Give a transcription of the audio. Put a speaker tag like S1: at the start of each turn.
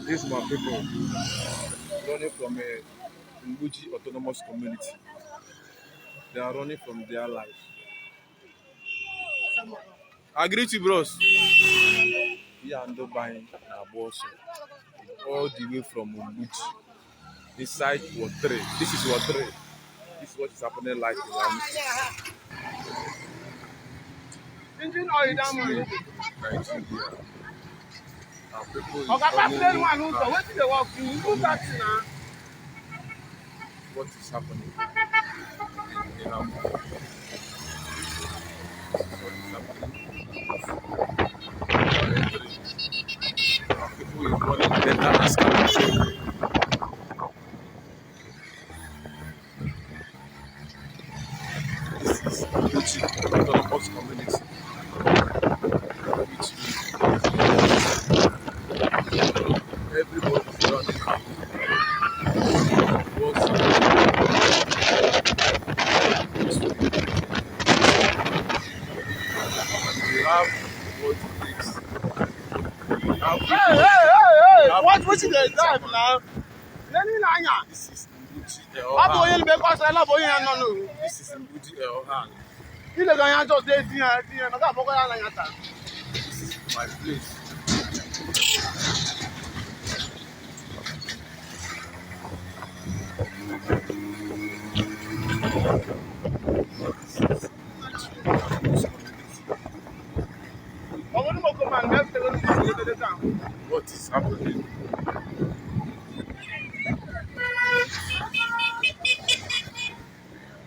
S1: These are my people running from a Nguji autonomous community. They are running from their life. I greet you, bros. Yeah, and buying also all the way from Nguji. This side was 3. This is what 3. This is what is happening like in Anyi.
S2: Engine oil down
S1: Nigeria. Our people is running what is happening in our people is running better as this is Gucci autonomous community. Everybody is running. We have what it takes.
S2: What is the drive now?
S1: This is Nguji This is Nguji This is my place. What is happening?